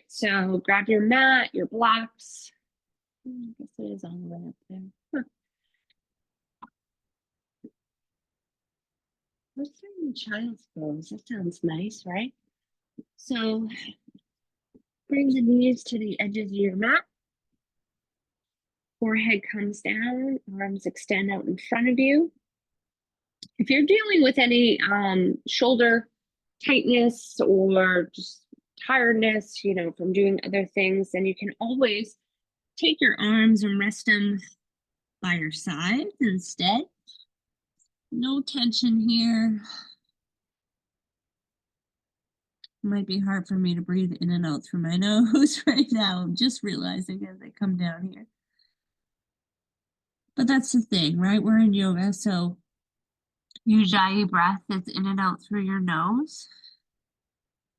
so grab your mat, your blocks. I guess it is all the way up there. Huh. Let's start in child's pose. That sounds nice, right? So bring the knees to the edges of your mat. Forehead comes down, arms extend out in front of you. If you're dealing with any shoulder tightness or just tiredness, from doing other things, then you can always take your arms and rest them by your sides instead. No tension here. It might be hard for me to breathe in and out through my nose right now. I'm just realizing as I come down here. But that's the thing, right? We're in yoga, so Ujjayi breath is in and out through your nose.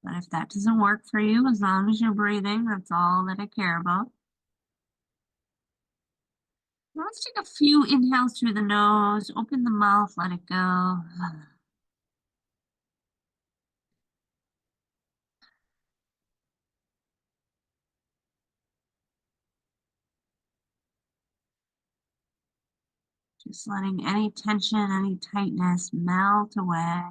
But if that doesn't work for you, as long as you're breathing, that's all that I care about. Let's take a few inhales through the nose, open the mouth, let it go. Just letting any tension, any tightness melt away.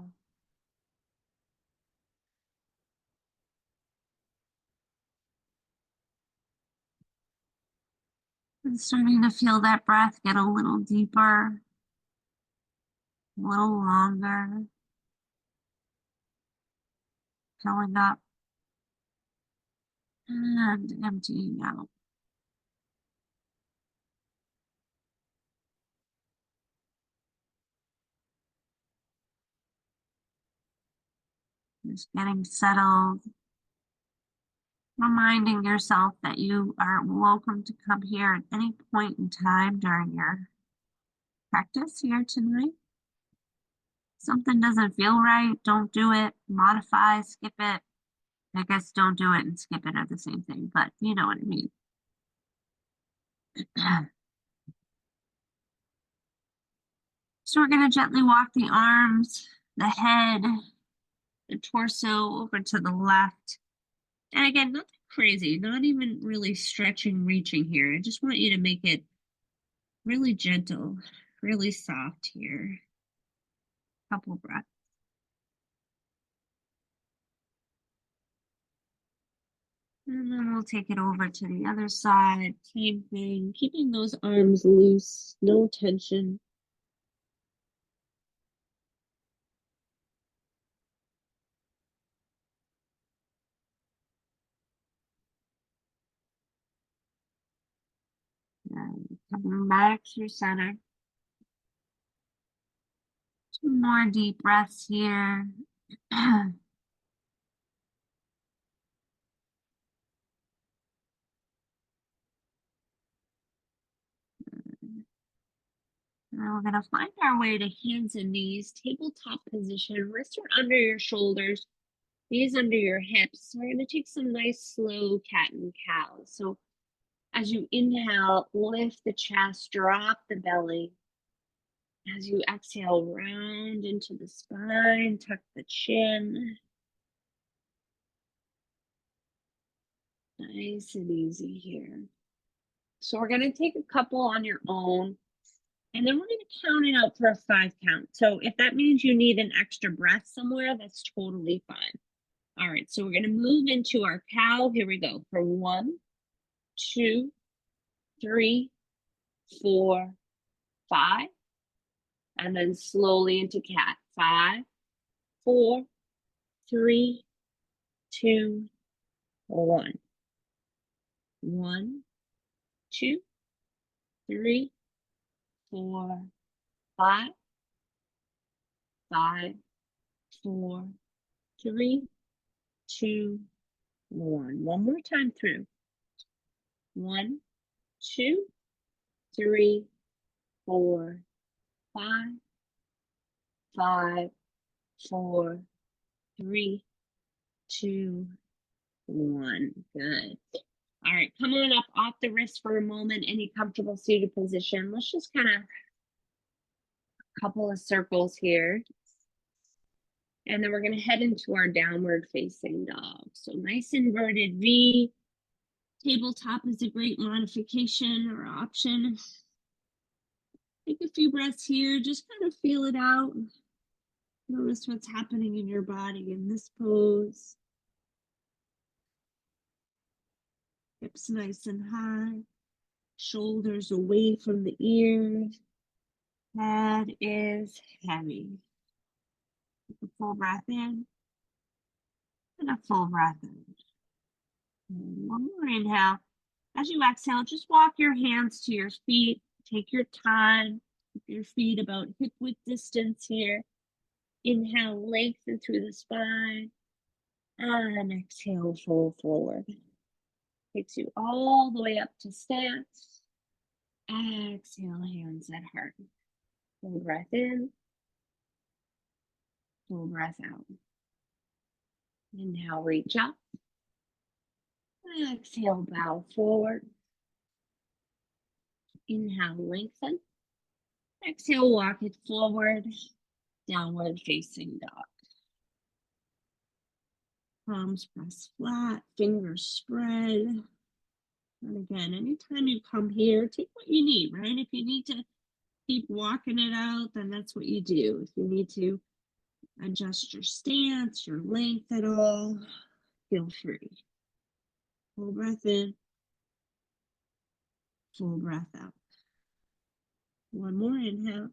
And starting to feel that breath get a little deeper, a little longer. Filling up and emptying out. Just getting settled. Reminding yourself that you are welcome to come here at any point in time during your practice here tonight. Something doesn't feel right, don't do it, modify, skip it. I guess don't do it and skip it are the same thing, but you know what I mean. So we're going to gently walk the arms, the head, the torso over to the left. And again, nothing crazy, not even really stretching, reaching here. I just want you to make it really gentle, really soft here. Couple breaths. And then we'll take it over to the other side. Same thing, keeping those arms loose, no tension. And coming back through center. 2 more deep breaths here. Now we're going to find our way to hands and knees, tabletop position. Wrists are under your shoulders, knees under your hips. We're going to take some nice slow cat and cow. So as you inhale, lift the chest, drop the belly. As you exhale, round into the spine, tuck the chin. Nice and easy here. So we're going to take a couple on your own. And then we're going to count it out for a 5 count. So if that means you need an extra breath somewhere, that's totally fine. All right, so we're going to move into our cow. Here we go. For 1, 2, 3, 4, 5. And then slowly into cat. 5, 4, 3, 2, 1. 1, 2, 3, 4, 5. 5, 4, 3, 2, 1. One more time through. 1, 2, 3, 4, 5, 5, 4, 3, 2, 1. Good. All right, come on up off the wrist for a moment. Any comfortable seated position. Let's just kind of a couple of circles here. And then we're going to head into our downward facing dog. So nice inverted V. Tabletop is a great modification or option. Take a few breaths here, just kind of feel it out. Notice what's happening in your body in this pose. Hips nice and high, shoulders away from the ears. Head is heavy. Take a full breath in and a full breath out. And one more inhale. As you exhale, just walk your hands to your feet. Take your time. Keep your feet about hip width distance here. Inhale, lengthen through the spine. And exhale, fold forward. Takes you all the way up to stance. Exhale, hands at heart. Full breath in. Full breath out. Inhale, reach up. Exhale, bow forward. Inhale, lengthen. Exhale, walk it forward. Downward facing dog. Palms press flat, fingers spread. And again, anytime you come here, take what you need, right? If you need to keep walking it out, then that's what you do. If you need to adjust your stance, your length at all, feel free. Full breath in, full breath out. One more inhale.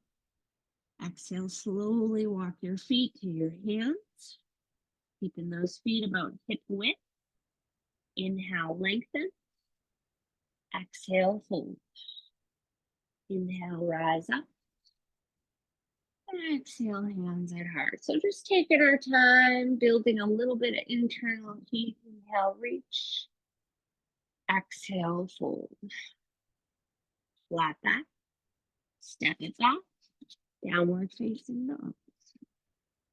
Exhale, slowly walk your feet to your hands, keeping those feet about hip width. Inhale, lengthen. Exhale, fold. Inhale, rise up. Exhale, hands at heart. So just taking our time, building a little bit of internal heat. Inhale, reach. Exhale, fold. Flat back. Step it back. Downward facing dog.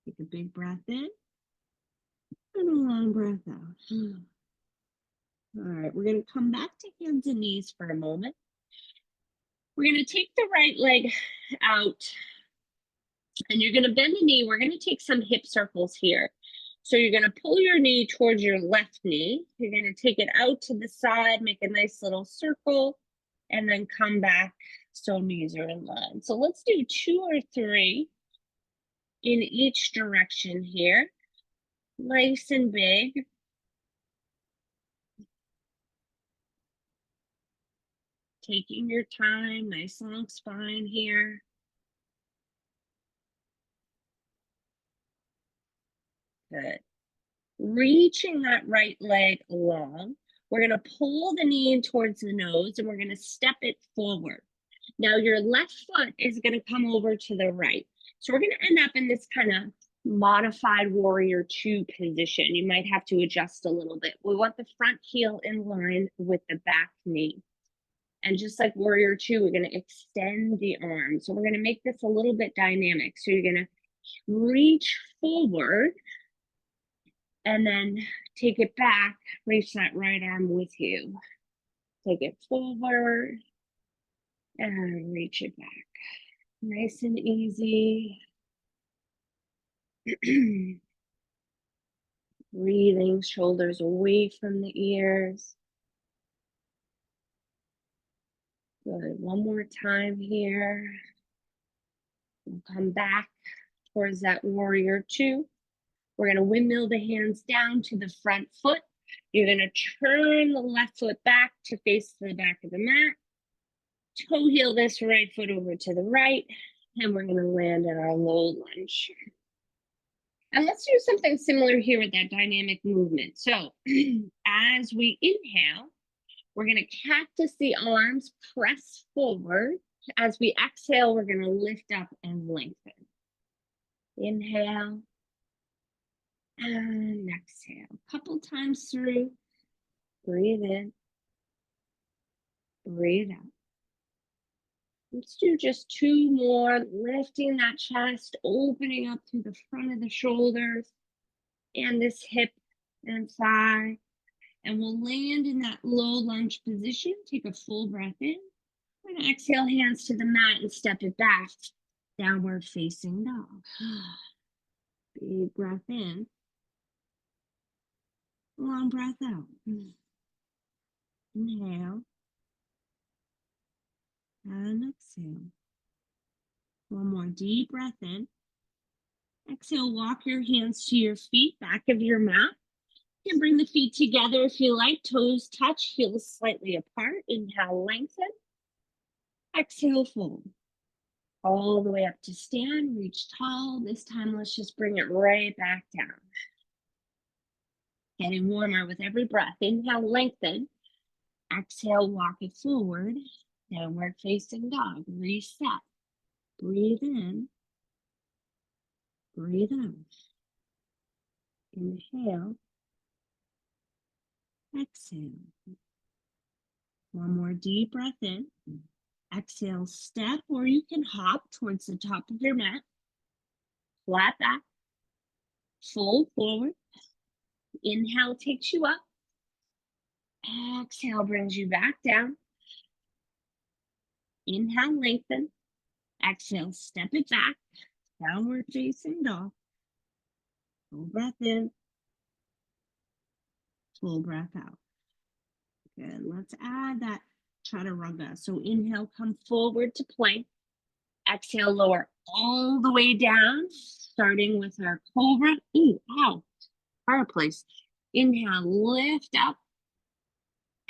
Take a big breath in and a long breath out. All right, we're going to come back to hands and knees for a moment. We're going to take the right leg out and you're going to bend the knee. We're going to take some hip circles here. So you're going to pull your knee towards your left knee. You're going to take it out to the side, make a nice little circle, and then come back so knees are in line. So let's do 2 or 3 in each direction here. Nice and big. Taking your time, nice long spine here. Good. Reaching that right leg long. We're going to pull the knee in towards the nose and we're going to step it forward. Now your left foot is going to come over to the right. So we're going to end up in this kind of modified warrior 2 position. You might have to adjust a little bit. We want the front heel in line with the back knee. And just like warrior 2, we're going to extend the arm. So we're going to make this a little bit dynamic. So you're going to reach forward and then take it back, reach that right arm with you. Take it forward and reach it back. Nice and easy. Breathing, shoulders away from the ears. Good. One more time here. We'll come back towards that warrior 2. We're going to windmill the hands down to the front foot. You're going to turn the left foot back to face the back of the mat. Toe heel this right foot over to the right. And we're going to land in our low lunge. And let's do something similar here with that dynamic movement. So as we inhale, we're going to cactus the arms, press forward. As we exhale, we're going to lift up and lengthen. Inhale. And exhale. A couple times through. Breathe in. Breathe out. Let's do just 2 more. Lifting that chest, opening up through the front of the shoulders and this hip and thigh. And we'll land in that low lunge position. Take a full breath in. We're going to exhale, hands to the mat and step it back. Downward facing dog. Big breath in. Long breath out. Inhale. And exhale. One more deep breath in. Exhale, walk your hands to your feet, back of your mat. You can bring the feet together if you like. Toes touch, heels slightly apart. Inhale, lengthen. Exhale, fold. All the way up to stand, reach tall. This time, let's just bring it right back down. Getting warmer with every breath. Inhale, lengthen. Exhale, walk it forward. Downward facing dog. Reset. Breathe in. Breathe out. Inhale. Exhale. One more deep breath in. Exhale, step, or you can hop towards the top of your mat. Flat back. Fold forward. Inhale takes you up. Exhale brings you back down. Inhale, lengthen. Exhale, step it back. Downward facing dog. Full breath in. Full breath out. Good. Let's add that chaturanga. So inhale, come forward to plank. Exhale, lower all the way down, starting with our cobra. Ooh, ow, fireplace. Inhale, lift up.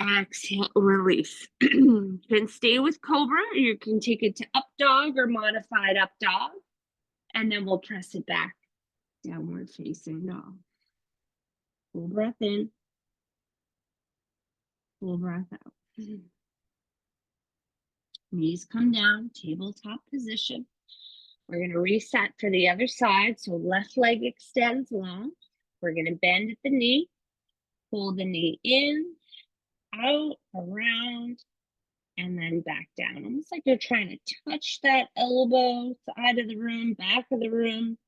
Exhale, release. You can stay with cobra, or you can take it to up dog or modified up dog. And then we'll press it back. Downward facing dog. Full breath in. Full breath out. Knees come down, tabletop position. We're going to reset for the other side. So left leg extends long. We're going to bend at the knee. Pull the knee in, out, around, and then back down. Almost like you're trying to touch that elbow, side of the room, back of the room,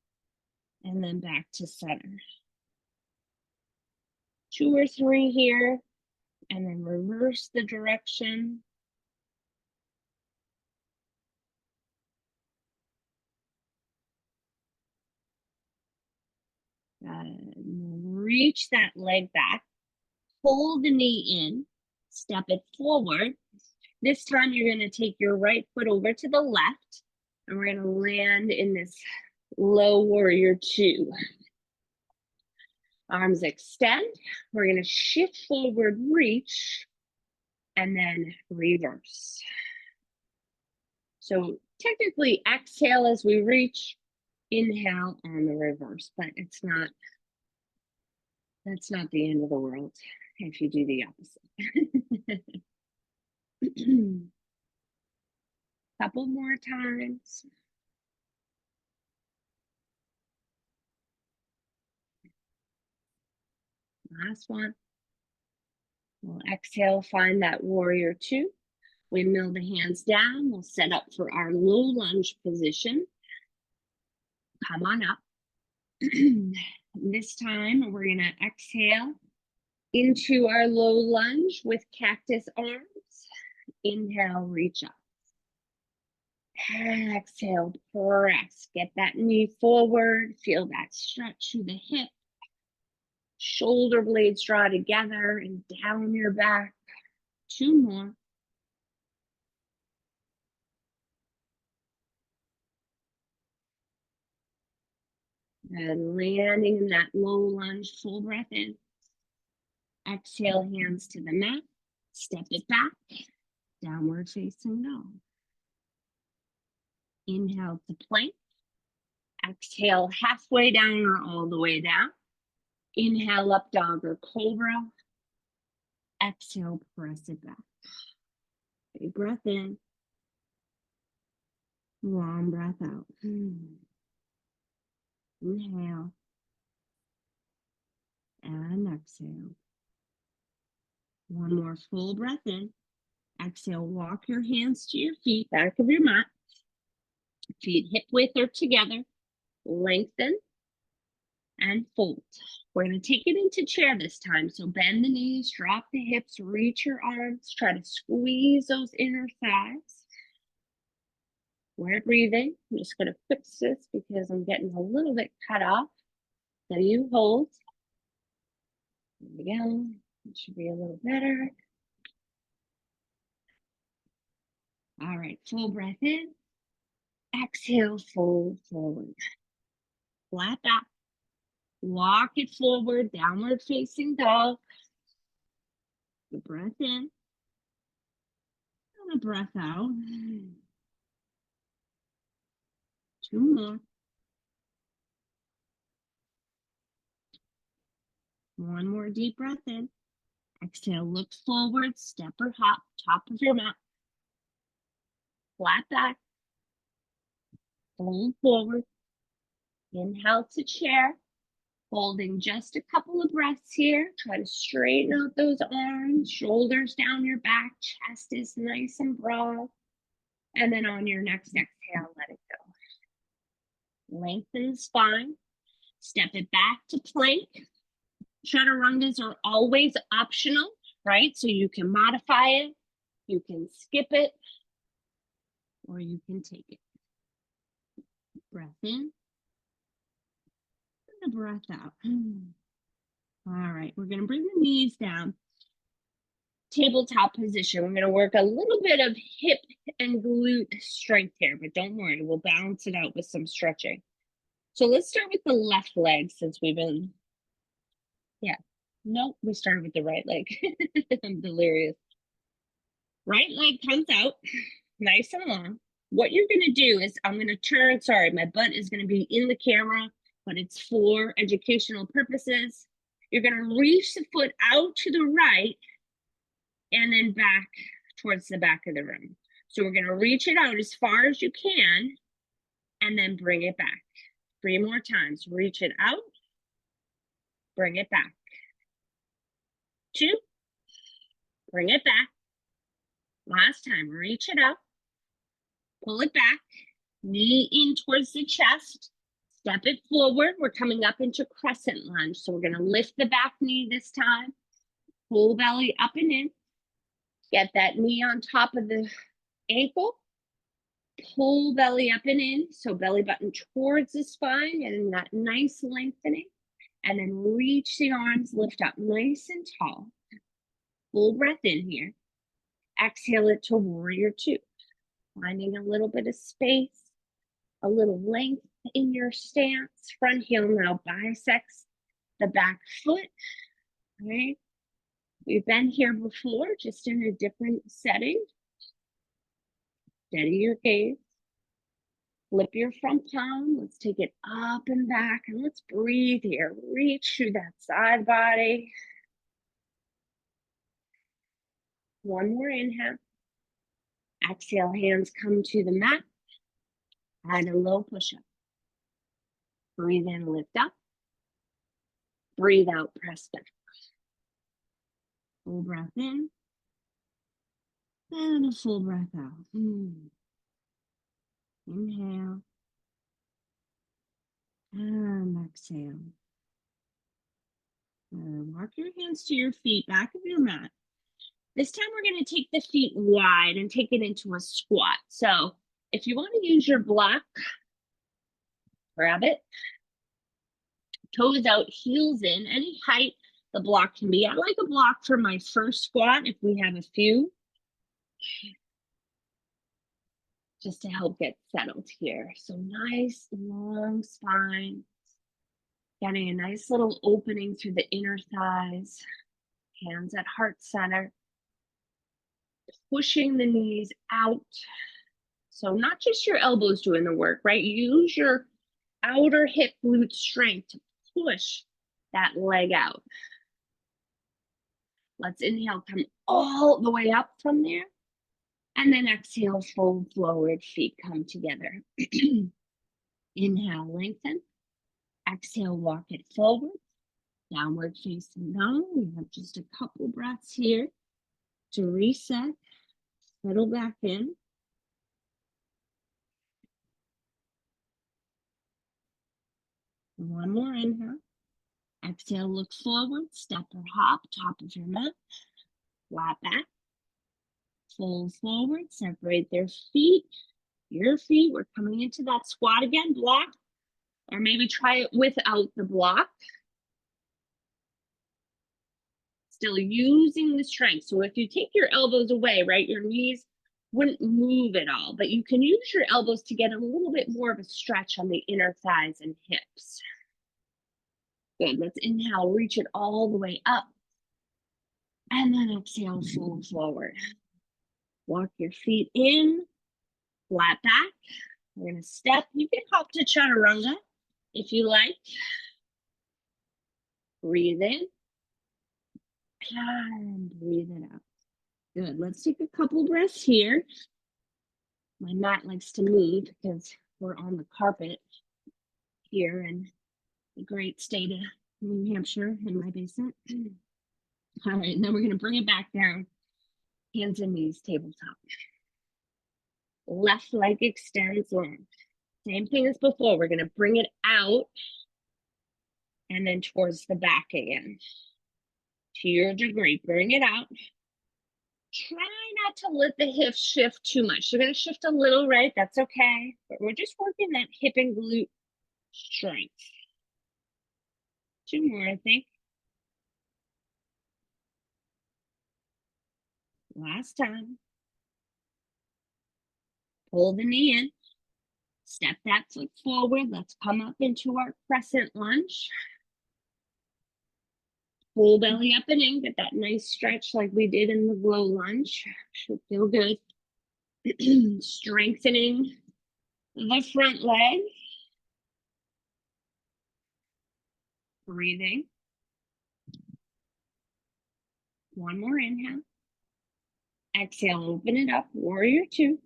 and then back to center. 2 or 3 here, and then reverse the direction. Reach that leg back, pull the knee in, step it forward. This time you're going to take your right foot over to the left, and we're going to land in this low warrior 2. Arms extend. We're going to shift forward, reach, and then reverse. So technically exhale as we reach, inhale on the reverse, but it's not, that's not the end of the world if you do the opposite. Couple more times. Last one. We'll exhale, find that warrior 2. Windmill the hands down. We'll set up for our low lunge position. Come on up. This time we're going to exhale into our low lunge with cactus arms. Inhale, reach up. Exhale, press. Get that knee forward. Feel that stretch through the hip. Shoulder blades draw together and down your back. 2 more. And landing in that low lunge, full breath in. Exhale, hands to the mat. Step it back. Downward facing dog. Inhale to plank. Exhale, halfway down or all the way down. Inhale, up dog or cobra. Exhale, press it back. Big breath in. Long breath out. Inhale. And exhale. One more full breath in. Exhale, walk your hands to your feet, back of your mat. Feet hip width or together. Lengthen and fold. We're going to take it into chair this time. So bend the knees, drop the hips, reach your arms. Try to squeeze those inner thighs. We're breathing. I'm just going to fix this because I'm getting a little bit cut off. So you hold. There we go. It should be a little better. All right, full breath in. Exhale, fold forward. Flat back. Walk it forward, downward facing dog. The breath in. And a breath out. 2 more. 1 more deep breath in. Exhale, look forward, step or hop, top of your mat. Flat back. Fold forward. Inhale to chair. Holding just a couple of breaths here. Try to straighten out those arms, shoulders down your back, chest is nice and broad. And then on your next exhale, let it go. Lengthen the spine. Step it back to plank. Chaturangas are always optional, right? So you can modify it, you can skip it, or you can take it. Breath in. And a breath out. All right, we're gonna bring the knees down. Tabletop position. We're gonna work a little bit of hip and glute strength here, but don't worry, we'll balance it out with some stretching. So let's start with the left leg since we've been, nope, we started with the right leg. I'm delirious. Right leg comes out, nice and long. What you're gonna do is I'm gonna turn, sorry, my butt is gonna be in the camera, but it's for educational purposes. You're gonna reach the foot out to the right and then back towards the back of the room. So we're gonna reach it out as far as you can and then bring it back. 3 more times, reach it out, bring it back. 2, bring it back. Last time, reach it up, pull it back, knee in towards the chest, step it forward. We're coming up into crescent lunge. So we're gonna lift the back knee this time, pull belly up and in, get that knee on top of the ankle, pull belly up and in, so belly button towards the spine and that nice lengthening, and then reach the arms, lift up nice and tall. Full breath in here. Exhale it to warrior 2. Finding a little bit of space, a little length in your stance. Front heel now bisects the back foot, right? We've been here before, just in a different setting. Steady your gaze. Flip your front palm. Let's take it up and back, and let's breathe here. Reach through that side body. 1 more inhale. Exhale, hands come to the mat. And a low push-up. Breathe in, lift up. Breathe out, press back. Full breath in. And a full breath out. Inhale. And exhale. And walk your hands to your feet, back of your mat. This time we're going to take the feet wide and take it into a squat. So if you want to use your block, grab it. Toes out, heels in, any height the block can be. I like a block for my first squat if we have a few. Just to help get settled here. So nice long spine. Getting a nice little opening through the inner thighs. Hands at heart center. Pushing the knees out. So not just your elbows doing the work, right? Use your outer hip glute strength to push that leg out. Let's inhale, come all the way up from there. And then exhale, fold forward, feet come together. Inhale, lengthen. Exhale, walk it forward. Downward facing dog. We have just a couple breaths here to reset. Settle back in. One more inhale. Exhale, look forward, step or hop, top of your mat. Flat back. Fold forward, separate their feet. Your feet, we're coming into that squat again, block. Or maybe try it without the block. Still using the strength. So if you take your elbows away, right, your knees wouldn't move at all, but you can use your elbows to get a little bit more of a stretch on the inner thighs and hips. Good, let's inhale, reach it all the way up. And then exhale, fold forward. Walk your feet in, flat back. We're gonna step. You can hop to chaturanga if you like. Breathe in. And breathe it out. Good, let's take a couple breaths here. My mat likes to move because we're on the carpet here in the great state of New Hampshire in my basement. All right, and then we're gonna bring it back down. Hands and knees, tabletop. Left leg extends long. Same thing as before. We're gonna bring it out and then towards the back again. To your degree, bring it out. Try not to let the hips shift too much. You're gonna shift a little, right? That's okay. But we're just working that hip and glute strength. 2 more, I think. Last time. Pull the knee in. Step that foot forward. Let's come up into our crescent lunge. Full belly up and in. Get that nice stretch like we did in the low lunge. Should feel good. Strengthening the front leg. Breathing. One more inhale. Exhale, open it up, warrior 2.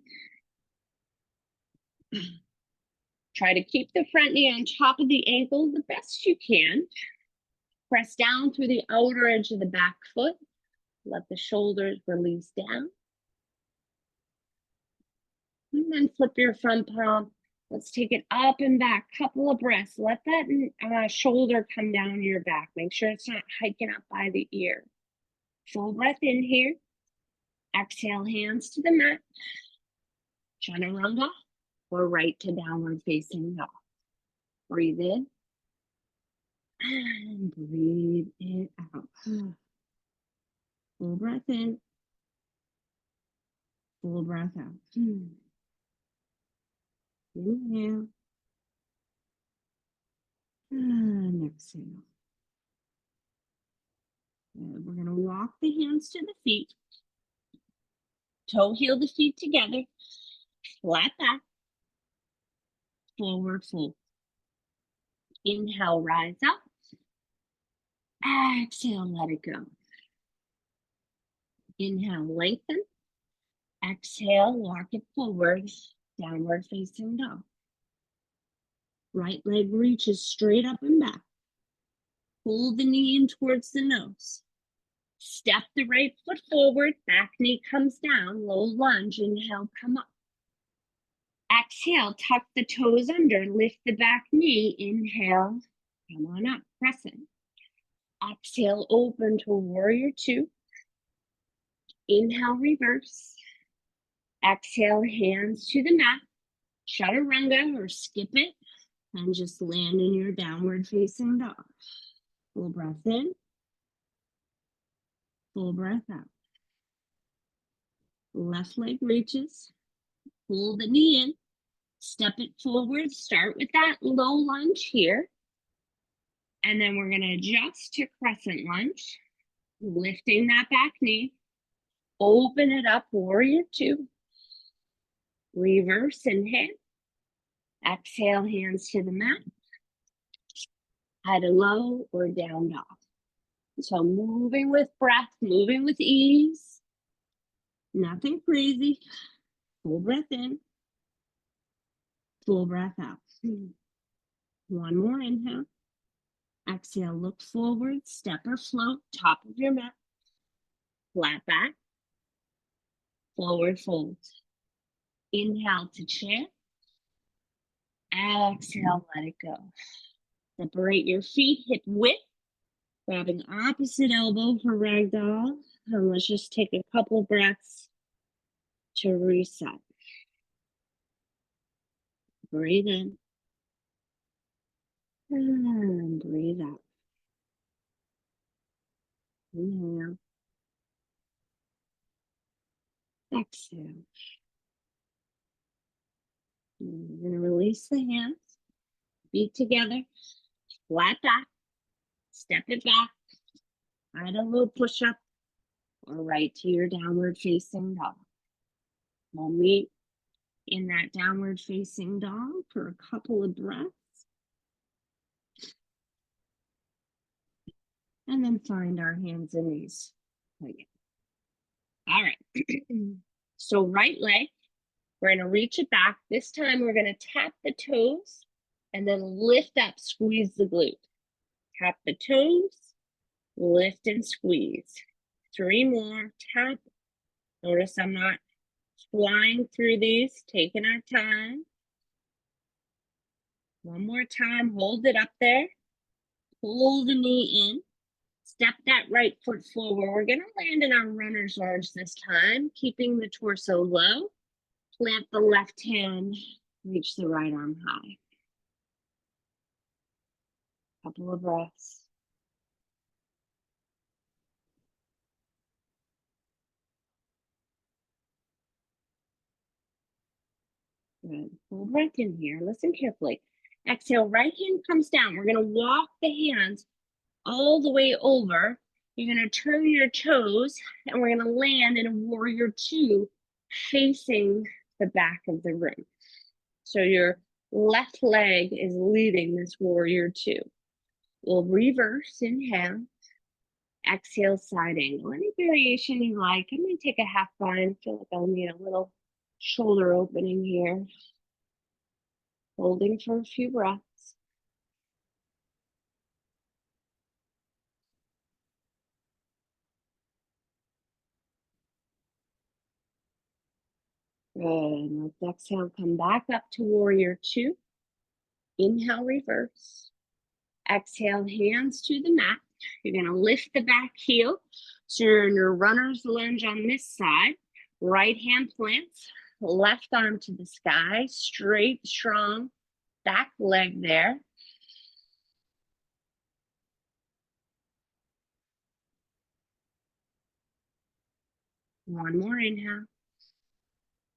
Try to keep the front knee on top of the ankle the best you can. Press down through the outer edge of the back foot. Let the shoulders release down. And then flip your front palm. Let's take it up and back, couple of breaths. Let that shoulder come down your back. Make sure it's not hiking up by the ear. Full breath in here. Exhale, hands to the mat. Chaturanga or right to downward facing dog. Breathe in. And breathe it out. Full breath in. Full breath out. Inhale. And exhale. And we're going to walk the hands to the feet. Toe heel the feet together. Flat back. Forward fold. Inhale, rise up. Exhale, let it go. Inhale, lengthen. Exhale, walk it forward. Downward facing dog. Right leg reaches straight up and back. Pull the knee in towards the nose. Step the right foot forward, back knee comes down, low lunge, inhale, come up. Exhale, tuck the toes under, lift the back knee, inhale, come on up, crescent. Exhale, open to warrior 2. Inhale, reverse. Exhale, hands to the mat. Chaturanga or skip it, and just land in your downward facing dog. Full breath in. Full breath out. Left leg reaches. Pull the knee in. Step it forward. Start with that low lunge here. And then we're going to adjust to crescent lunge. Lifting that back knee. Open it up, warrior 2. Reverse inhale. Exhale, hands to the mat. Head low or down dog. So moving with breath, moving with ease. Nothing crazy. Full breath in. Full breath out. One more inhale. Exhale, look forward, step or float, top of your mat. Flat back. Forward fold. Inhale to chair. Exhale, let it go. Separate your feet, hip width. Grabbing opposite elbow for ragdoll. And let's just take a couple breaths to reset. Breathe in. And breathe out. Inhale. Exhale. And you're going to release the hands. Feet together. Flat back. Step it back. Add a little push up. Or right to your downward facing dog. We'll meet in that downward facing dog for a couple of breaths. And then find our hands and knees again. All right. So right leg, we're gonna reach it back. This time we're gonna tap the toes and then lift up, squeeze the glute. Tap the toes, lift and squeeze. 3 more, tap. Notice I'm not flying through these, taking our time. 1 more time, hold it up there. Pull the knee in. Step that right foot forward. We're gonna land in our runner's lunge this time, keeping the torso low. Plant the left hand, reach the right arm high. Couple of breaths. Good. Full breath in here. Listen carefully. Exhale, right hand comes down. We're gonna walk the hands all the way over. You're gonna turn your toes and we're gonna land in a warrior 2 facing the back of the room. So your left leg is leading this warrior 2. We'll reverse, inhale. Exhale, side angle. Any variation you like. I'm gonna take a half bind. Feel like I'll need a little shoulder opening here. Holding for a few breaths. Good. Let's exhale, come back up to warrior 2. Inhale, reverse. Exhale, hands to the mat. You're gonna lift the back heel. So you're in your runner's lunge on this side. Right hand plants, left arm to the sky, straight, strong back leg there. One more inhale.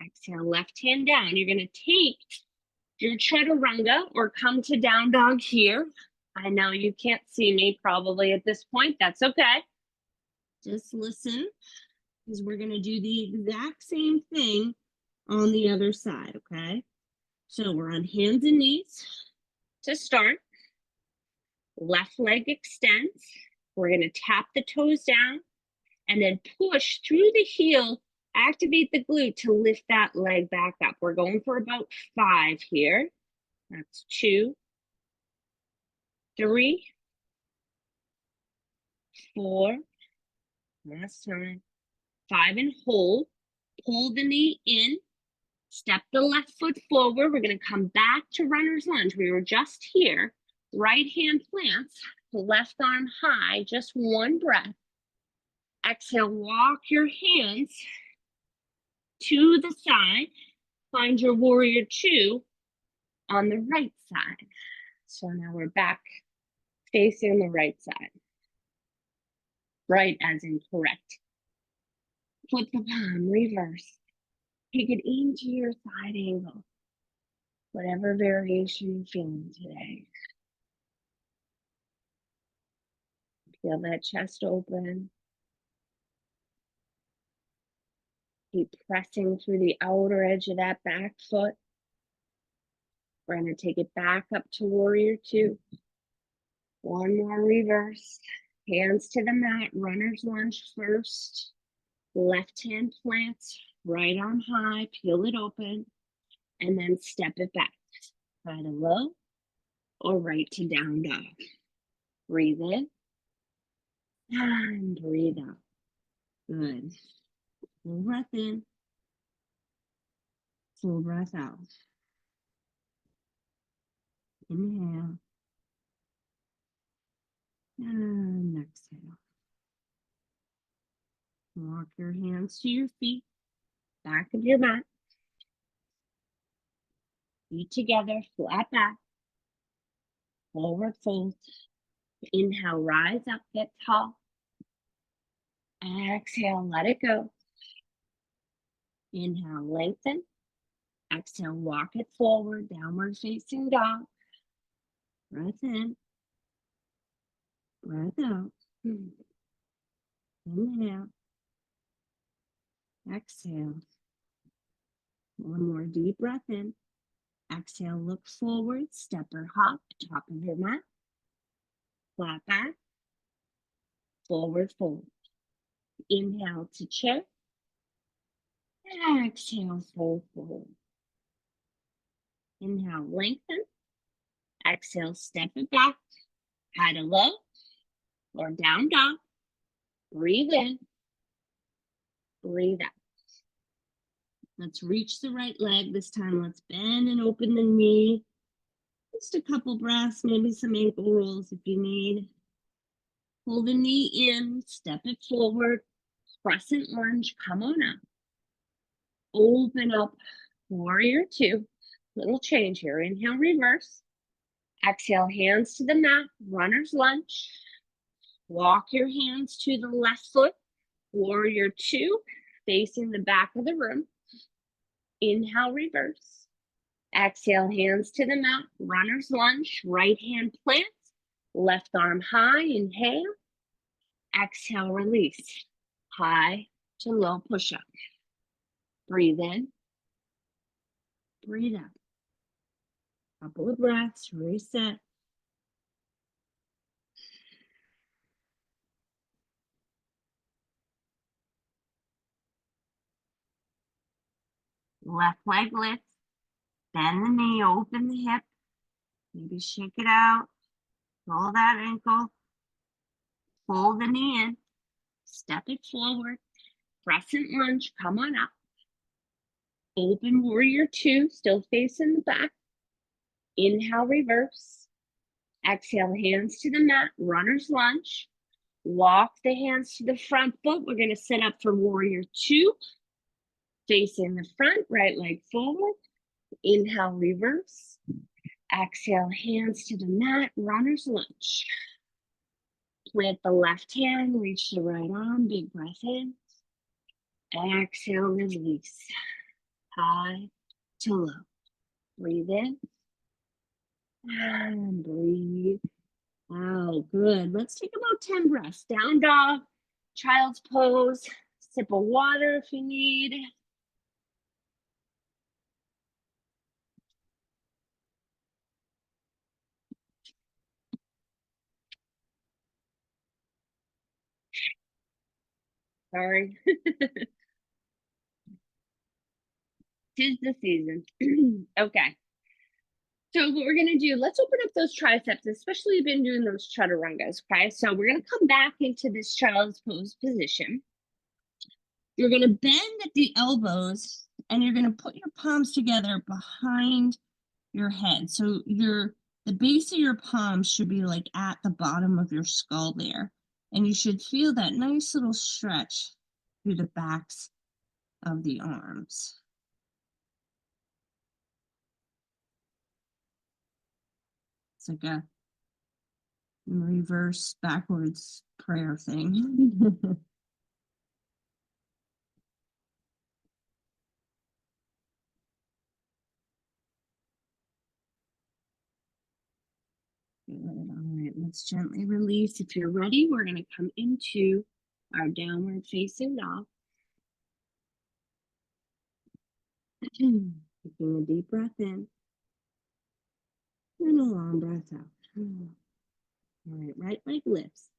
Exhale, left hand down. You're gonna take your chaturanga or come to down dog here. I know you can't see me probably at this point. That's okay. Just listen, because we're gonna do the exact same thing on the other side, okay? So we're on hands and knees to start. Left leg extends. We're gonna tap the toes down and then push through the heel, activate the glute to lift that leg back up. We're going for about 5 here. That's 2, 3, 4, last time, 5, and hold. Pull the knee in, step the left foot forward. We're gonna come back to runner's lunge. We were just here. Right hand plants, left arm high, just 1 breath. Exhale, walk your hands to the side. Find your warrior 2 on the right side. So now we're back facing the right side. Right as in correct. Flip the palm, reverse. Take it into your side angle. Whatever variation you're feeling today. Feel that chest open. Keep pressing through the outer edge of that back foot. We're going to take it back up to warrior 2. 1 more reverse. Hands to the mat, runner's lunge first. Left hand plants, right arm high, peel it open, and then step it back. Side to low or right to down dog. Breathe in and breathe out. Good. Full breath in, full breath out. Inhale and exhale. Walk your hands to your feet, back of your mat. Feet together, flat back. forward fold. Inhale, rise up, get tall. Exhale, let it go. Inhale, lengthen. Exhale, walk it forward, downward facing dog. Breath in. Breath out. Inhale. Exhale. One more deep breath in. Exhale, look forward, step or hop, top of your mat. Flat back. Forward fold. Inhale to chair. Exhale, fold forward. Inhale, lengthen. Exhale, step it back. High to low or down dog. Breathe in. Breathe out. Let's reach the right leg. This time, let's bend and open the knee. Just a couple breaths, maybe some ankle rolls if you need. Pull the knee in, step it forward. Crescent lunge, come on up. Open up, warrior two. Little change here. Inhale, reverse. Exhale, hands to the mat, runner's lunge. Walk your hands to the left foot, warrior two, facing the back of the room. Inhale, reverse. Exhale, hands to the mat, runner's lunge, right hand plants, left arm high, inhale. Exhale, release. High to low push-up. Breathe in. Breathe out. Couple of breaths, reset. Left leg lifts. Bend the knee, open the hip. Maybe shake it out. Roll that ankle. Pull the knee in. Step it forward. Crescent lunge, come on up. Open warrior two, still facing the back. Inhale, reverse. Exhale, hands to the mat, runner's lunge. Walk the hands to the front foot. We're gonna sit up for warrior two. Facing the front, right leg forward. Inhale, reverse. Exhale, hands to the mat, runner's lunge. Plant the left hand, reach the right arm, big breath in. Exhale, release. High to low. Breathe in. And breathe out. Good. Let's take about 10 breaths. Down dog, child's pose, sip of water if you need. Sorry. 'Tis the season. Okay. So what we're gonna do, let's open up those triceps, especially you've been doing those chaturangas, okay? So we're gonna come back into this child's pose position. You're gonna bend at the elbows and you're gonna put your palms together behind your head. So the base of your palms should be like at the bottom of your skull there. And you should feel that nice little stretch through the backs of the arms. It's like a reverse backwards prayer thing. Good. All right, let's gently release. If you're ready, we're going to come into our downward facing dog. Taking a deep breath in and a long breath out. All right, right leg lifts.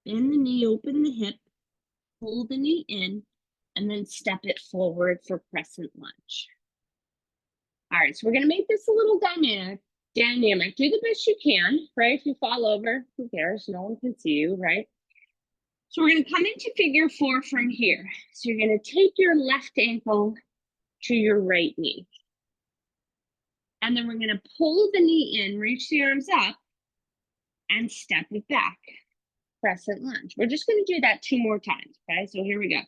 Bend the knee, open the hip, pull the knee in, and then step it forward for crescent lunge. All right, so we're going to make this a little dynamic. Do the best you can, right? If you fall over, who cares? No one can see you, right? So we're going to come into figure four from here. So you're going to take your left ankle to your right knee. And then we're going to pull the knee in, reach the arms up, and step it back. Crescent lunge. We're just going to do that 2 more times, okay? So here we go.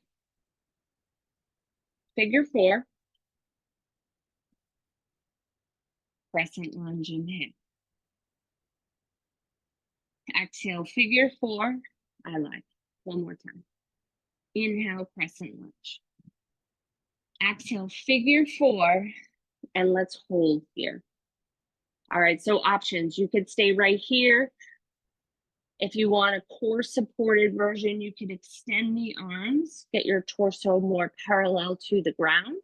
Figure four. Crescent lunge, inhale. Exhale, figure four. I like. One more time. Inhale, crescent lunge. Exhale, figure four, and let's hold here. All right, so options. You could stay right here. If you want a core supported version, you can extend the arms, get your torso more parallel to the ground.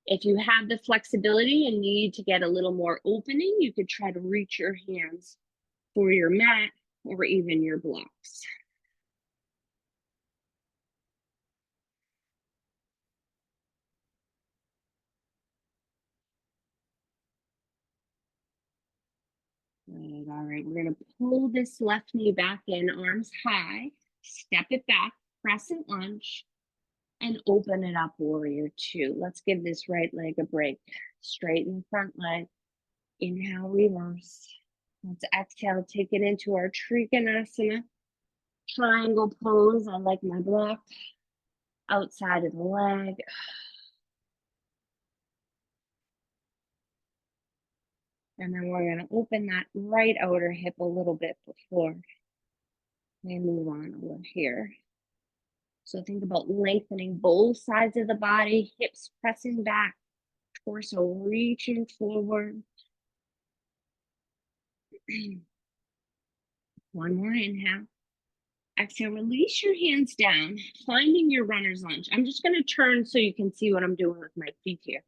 If you have the flexibility and need to get a little more opening, you could try to reach your hands for your mat or even your blocks. Good. All right, we're gonna pull this left knee back in, arms high, step it back, crescent lunge, and open it up, warrior two. Let's give this right leg a break. Straighten the front leg. Inhale, reverse. Let's exhale, take it into our Trikonasana. Triangle pose. I like my block. Outside of the leg. And then we're gonna open that right outer hip a little bit before we move on over here. So think about lengthening both sides of the body, hips pressing back, torso reaching forward. One more inhale. Exhale, release your hands down, finding your runner's lunge. I'm just gonna turn so you can see what I'm doing with my feet here.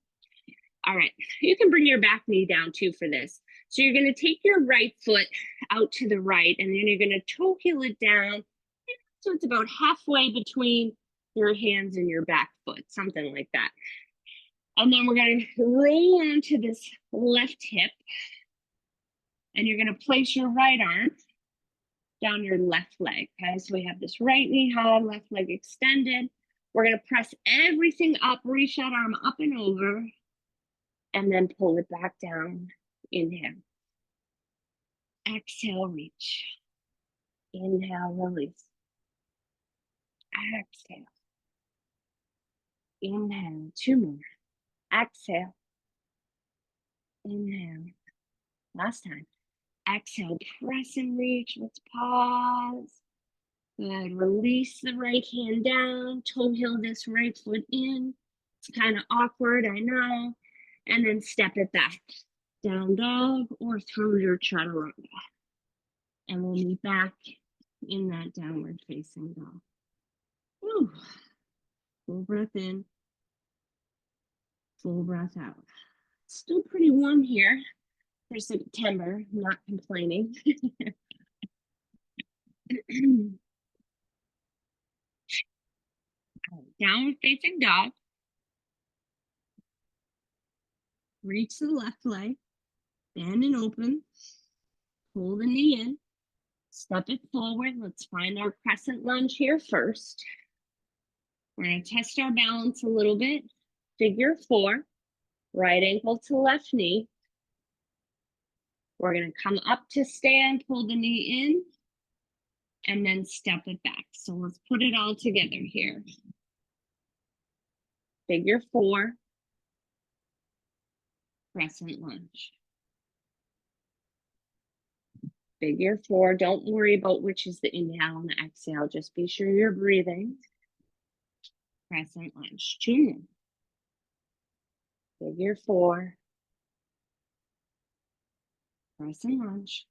All right, you can bring your back knee down too for this. So you're gonna take your right foot out to the right, and then you're gonna toe heel it down. So it's about halfway between your hands and your back foot, something like that. And then we're gonna roll onto this left hip, and you're gonna place your right arm down your left leg, okay? So we have this right knee high, left leg extended. We're gonna press everything up, reach that arm up and over, and then pull it back down. Inhale. Exhale, reach. Inhale, release. Exhale. Inhale, two more. Exhale. Inhale. Last time. Exhale, press and reach. Let's pause. Good. Release the right hand down. Toe heel this right foot in. It's kind of awkward, I know. And then step it back. Down dog or through your chaturanga. And we'll meet back in that downward facing dog. Whew. Full breath in. Full breath out. Still pretty warm here for September. Not complaining. Downward facing dog. Reach the left leg. Bend and open. Pull the knee in. Step it forward. Let's find our crescent lunge here first. We're going to test our balance a little bit. Figure four. Right ankle to left knee. We're going to come up to stand, pull the knee in, and then step it back. So let's put it all together here. Figure four. Crescent lunge. Figure four. Don't worry about which is the inhale and the exhale. Just be sure you're breathing. Crescent lunge. Two more. Figure four. Crescent lunge.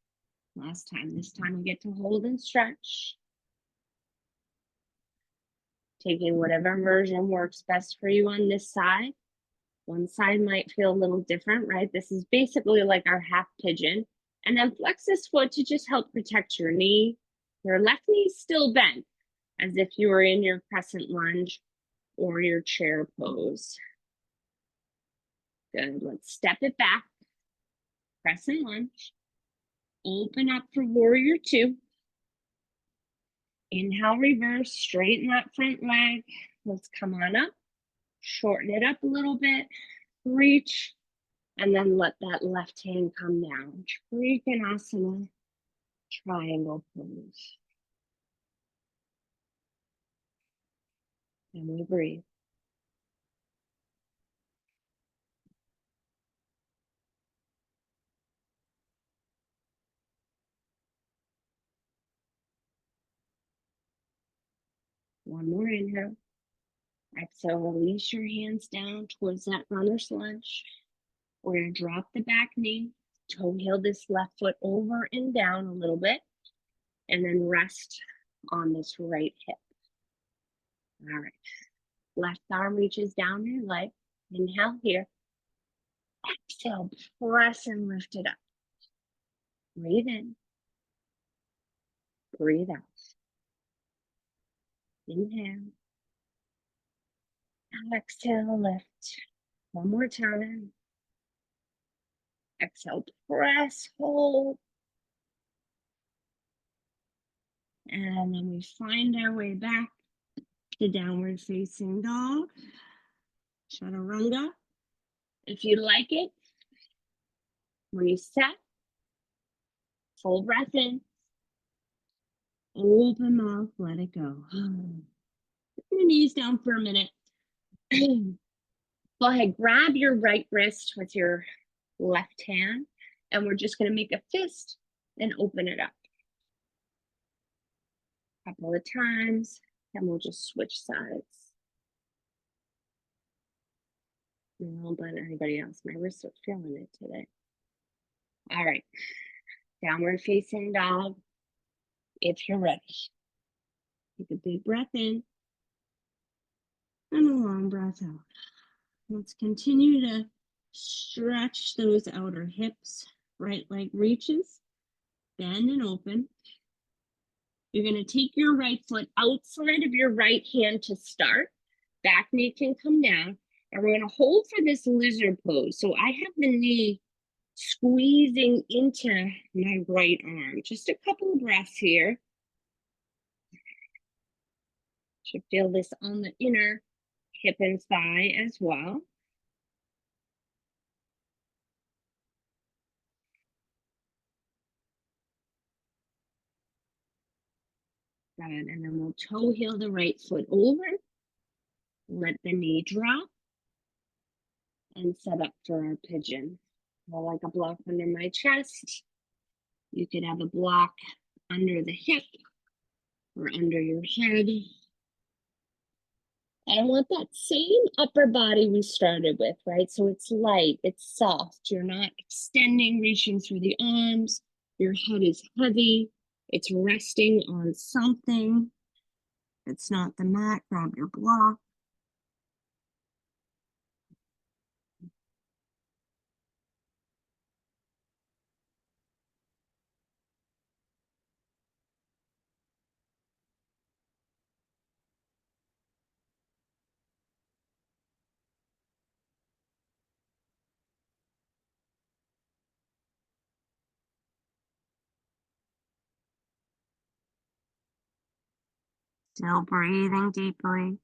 Last time. This time you get to hold and stretch. Taking whatever version works best for you on this side. One side might feel a little different, right? This is basically like our half pigeon. And then flex this foot to just help protect your knee. Your left knee still bent, as if you were in your crescent lunge or your chair pose. Good. Let's step it back. Crescent lunge. Open up for warrior two. Inhale, reverse, straighten that front leg. Let's come on up. Shorten it up a little bit. Reach. And then let that left hand come down. Trikonasana, triangle pose. And we breathe. more inhale. Exhale, release your hands down towards that runner's lunge. We're going to drop the back knee, toe heel this left foot over and down a little bit, and then rest on this right hip. All right. Left arm reaches down your leg. Inhale here. Exhale, press and lift it up. Breathe in. Breathe out. Inhale. Exhale, lift. One more time. Exhale, press, hold. And then we find our way back to downward facing dog. Chaturanga. If you like it, reset. Full breath in. Open mouth, let it go. Put your knees down for a minute. Go ahead, grab your right wrist with your left hand, and we're just going to make a fist and open it up. A couple of times, and we'll just switch sides. No, but anybody else, my wrists are feeling it today. All right, downward facing dog. If you're ready, take a big breath in and a long breath out. Let's continue to stretch those outer hips. Right leg reaches, bend and open. You're going to take your right foot outside of your right hand to start. Back knee can come down. And we're going to hold for this lizard pose. So I have the knee squeezing into my right arm. Just a couple of breaths here. Should feel this on the inner hip and thigh as well. Good, and then we'll toe heel the right foot over. Let the knee drop. And set up for our pigeon. I like a block under my chest. You could have a block under the hip or under your head. And I want that same upper body we started with, right? So it's light, it's soft. You're not extending, reaching through the arms. Your head is heavy. It's resting on something. It's not the mat. Grab your block. Still breathing deeply.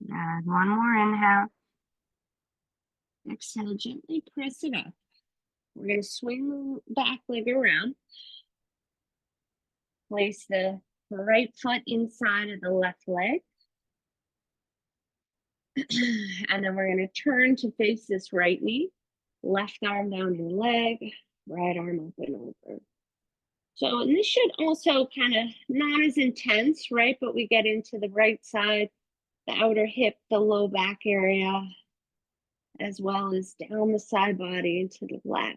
And one more inhale. Exhale, gently press it up. We're going to swing the back leg around. Place the right foot inside of the left leg. And then we're going to turn to face this right knee. Left arm down your leg, right arm up and over. So, and this should also kind of not as intense, right? But we get into the right side, the outer hip, the low back area, as well as down the side body into the lats.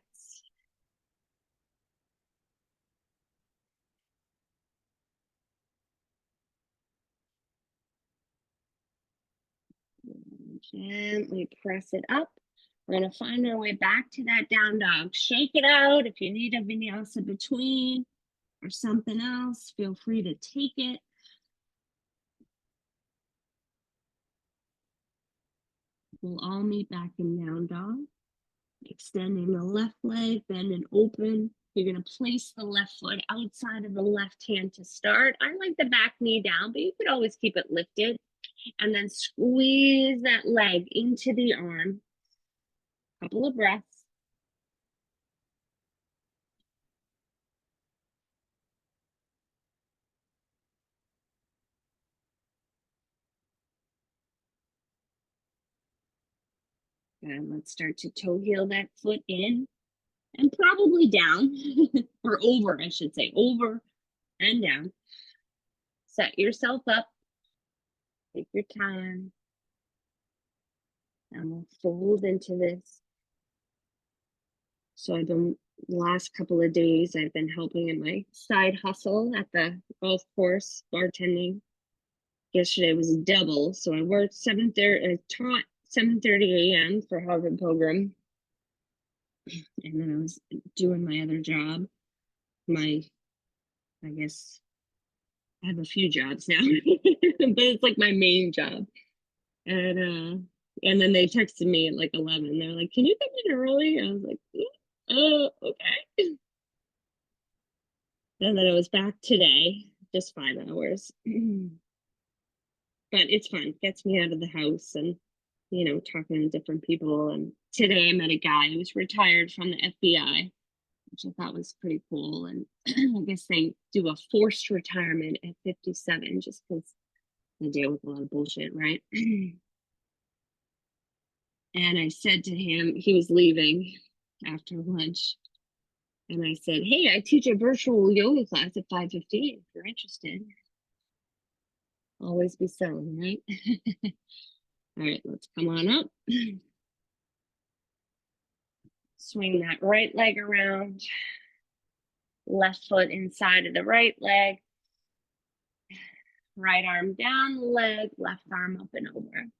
Gently press it up. We're going to find our way back to that down dog. Shake it out. If you need a vinyasa between or something else, feel free to take it. We'll all meet back in down dog. Extending the left leg, bend and open. You're going to place the left foot outside of the left hand to start. I like the back knee down, but you could always keep it lifted. And then squeeze that leg into the arm. Couple of breaths. And let's start to toe heel that foot in and probably down or over, I should say, over and down. Set yourself up. Take your time. And we'll fold into this. So I've been, last couple of days, I've been helping in my side hustle at the golf course, bartending. Yesterday was double, so I worked 7:30, I taught 7:30 a.m. for Harvard Pilgrim. And then I was doing my other job. I guess I have a few jobs now, but it's like my main job. And then they texted me at like 11. They're like, "Can you come in early?" I was like, "Oh, okay." And then I was back today, just 5 hours. But it's fun. Gets me out of the house and, talking to different people. And today I met a guy who's retired from the FBI, which I thought was pretty cool. And I guess they do a forced retirement at 57 just because they deal with a lot of bullshit, right? And I said to him, he was leaving after lunch. And I said, "Hey, I teach a virtual yoga class at 5:15 if you're interested." Always be selling, right? All right, let's come on up. Swing that right leg around. Left foot inside of the right leg. Right arm down the leg, left arm up and over.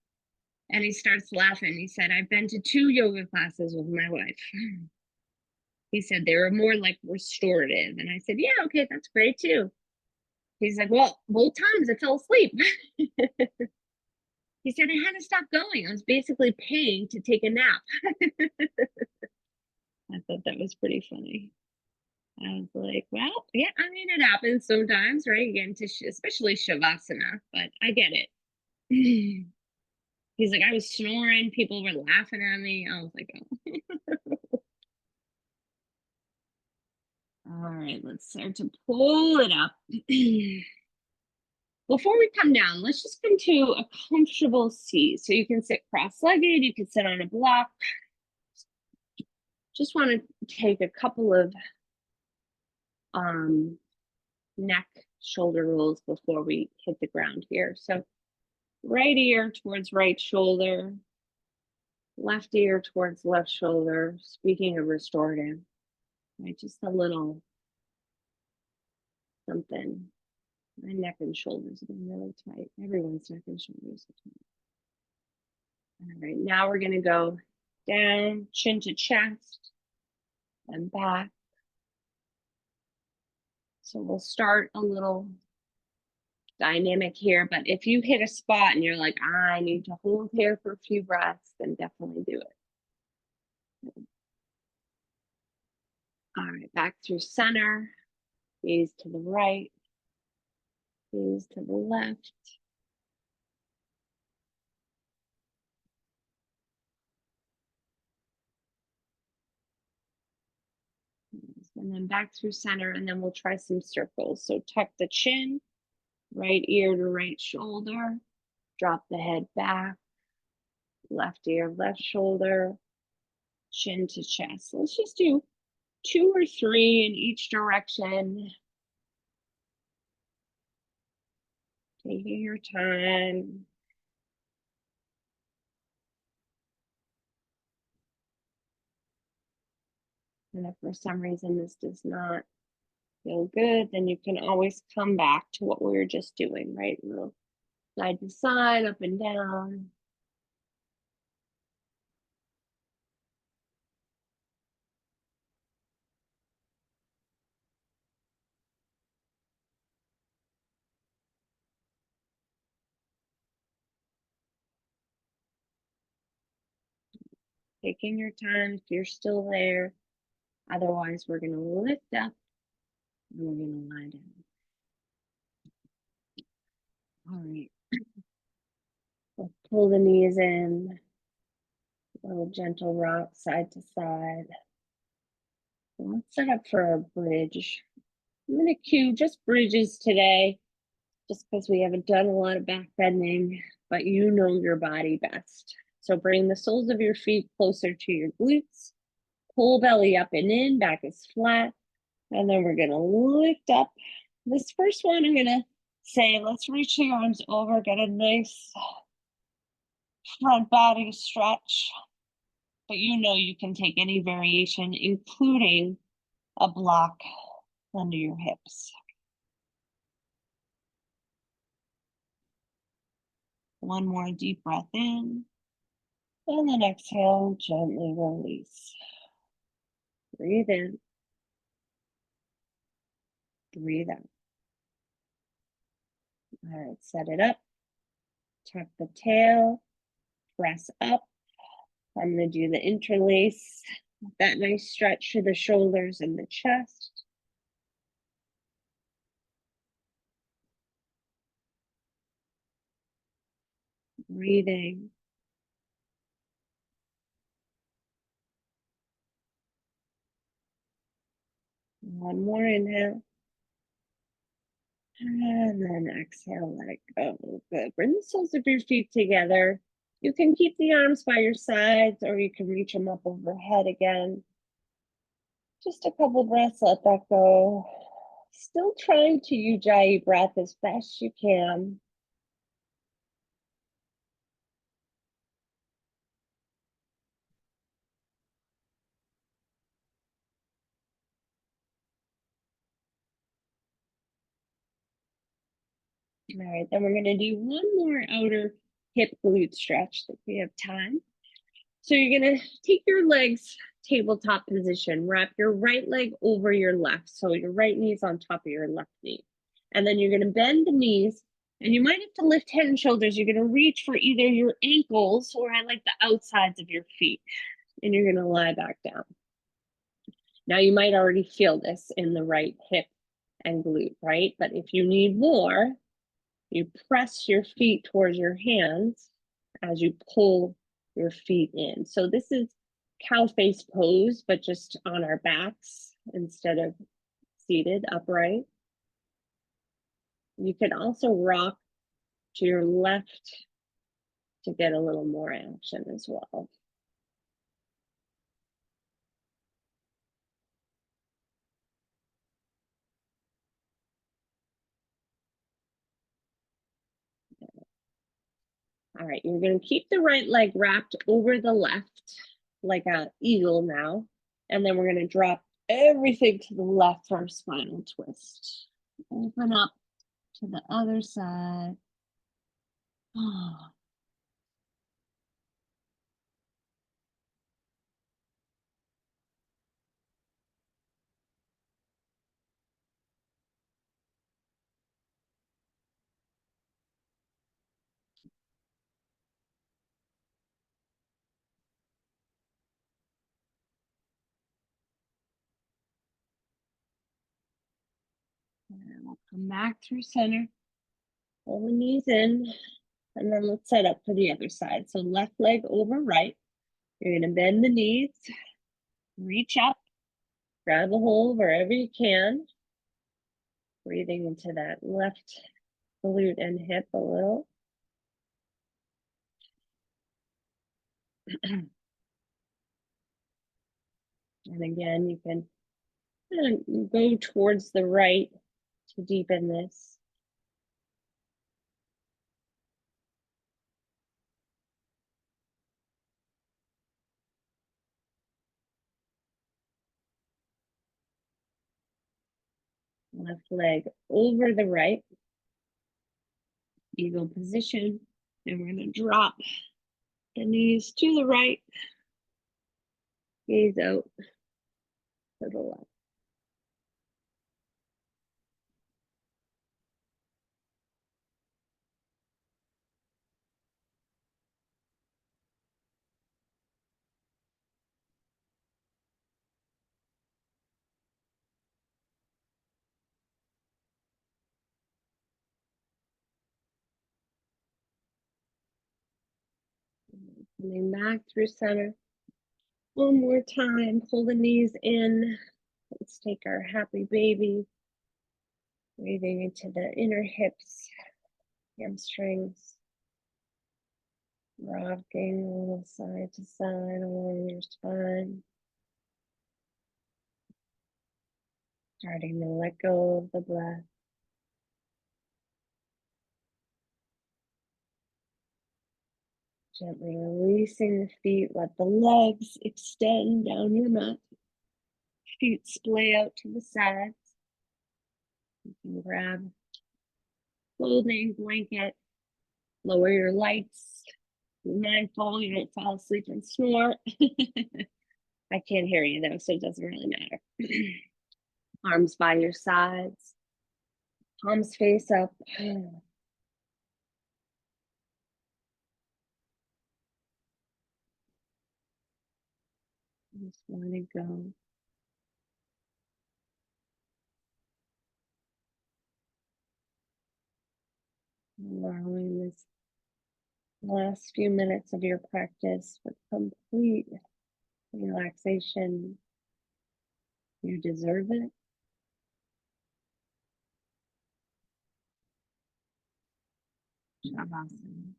And he starts laughing. He said, "I've been to 2 yoga classes with my wife." He said they were more like restorative. And I said, "Yeah, okay, that's great too." He's like, "Well, both times I fell asleep." He said, "I had to stop going. I was basically paying to take a nap." I thought that was pretty funny. I was like, "Well, yeah, I mean, it happens sometimes, right? You get into especially Shavasana, but I get it." He's like, "I was snoring. People were laughing at me." I was like, "Oh." All right, let's start to pull it up. Before we come down, let's just come to a comfortable seat. So you can sit cross-legged, you can sit on a block. Just want to take a couple of neck shoulder rolls before we hit the ground here. So right ear towards right shoulder, left ear towards left shoulder. Speaking of restorative, right? Just a little something. My neck and shoulders have been really tight. Everyone's neck and shoulders are tight. All right, now we're gonna go down, chin to chest, and back. So we'll start a little dynamic here, but if you hit a spot and you're like, "I need to hold here for a few breaths," then definitely do it. All right, back through center, gaze to the right, gaze to the left. And then back through center, and then we'll try some circles. So tuck the chin, right ear to right shoulder, drop the head back, left ear, left shoulder, chin to chest. So let's just do 2 or 3 in each direction. Taking your time. And if for some reason this does not feel good, then you can always come back to what we were just doing, right? We'll side to side, up and down. Taking your time if you're still there. Otherwise, we're going to lift up and we're going to lie down. All right. We'll pull the knees in. A little gentle rock side to side. Let's set up for a bridge. I'm going to cue just bridges today, just because we haven't done a lot of back bending, but you know your body best. So bring the soles of your feet closer to your glutes. Pull belly up and in, back is flat. And then we're gonna lift up. This first one, I'm gonna say, let's reach the arms over, get a nice front body stretch. But you know you can take any variation, including a block under your hips. One more deep breath in. And then exhale, gently release. Breathe in. Breathe out. All right, set it up. Tuck the tail. Press up. I'm going to do the interlace. That nice stretch to the shoulders and the chest. Breathing. One more inhale. And then exhale, let it go. Good. Bring the soles of your feet together. You can keep the arms by your sides or you can reach them up overhead again. Just a couple breaths, let that go. Still trying to ujjayi breath as best you can. All right, then we're going to do one more outer hip glute stretch if we have time. So you're going to take your legs tabletop position, wrap your right leg over your left. So your right knee is on top of your left knee. And then you're going to bend the knees and you might have to lift head and shoulders. You're going to reach for either your ankles or I like the outsides of your feet. And you're going to lie back down. Now you might already feel this in the right hip and glute, right? But if you need more, you press your feet towards your hands as you pull your feet in. So this is cow face pose, but just on our backs instead of seated upright. You can also rock to your left to get a little more action as well. All right, you're going to keep the right leg wrapped over the left like an eagle now. And then we're going to drop everything to the left for a spinal twist. Open up to the other side. And we'll come back through center. Pull the knees in. And then let's set up for the other side. So left leg over right. You're going to bend the knees. Reach up. Grab a hold wherever you can. Breathing into that left glute and hip a little. And again, you can go towards the right to deepen this. Left leg over the right. Eagle position. And we're going to drop the knees to the right. Gaze out to the left. Coming back through center. One more time, pull the knees in. Let's take our happy baby. Breathing into the inner hips, hamstrings. Rocking a little side to side along your spine. Starting to let go of the breath. Gently releasing the feet, let the legs extend down your mat. Feet splay out to the sides. You can grab clothing, blanket, lower your lights. Be mindful you don't fall asleep and snore. I can't hear you though, so it doesn't really matter. Arms by your sides, palms face up. Just want to go. Allowing this last few minutes of your practice for complete relaxation. You deserve it. Shavasana.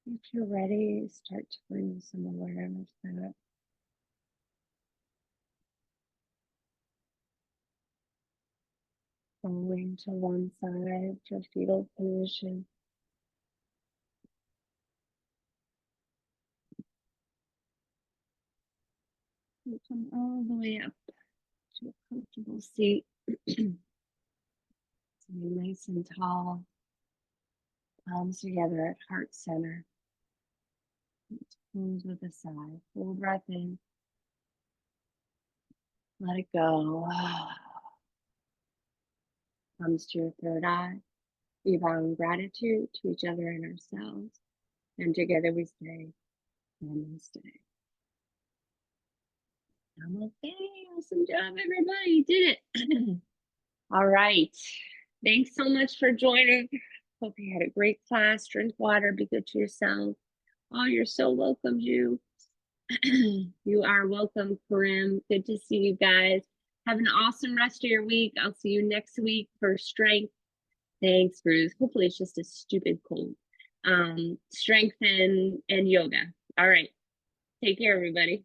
If you're ready, start to bring some awareness back. Going to one side for fetal position. And come all the way up to a comfortable seat. Sitting nice and tall. Palms together at heart center. Close with a sigh. Full breath in. Let it go. Comes to your third eye. We vow in gratitude to each other and ourselves. And together we say, Namaste. Namaste. Awesome job, everybody. Did it. All right. Thanks so much for joining. Hope you had a great class. Drink water. Be good to yourself. Oh, you're so welcome, you. You are welcome, Karim. Good to see you guys. Have an awesome rest of your week. I'll see you next week for strength. Thanks, Bruce. Hopefully it's just a stupid cold. Strength and yoga. All right. Take care, everybody.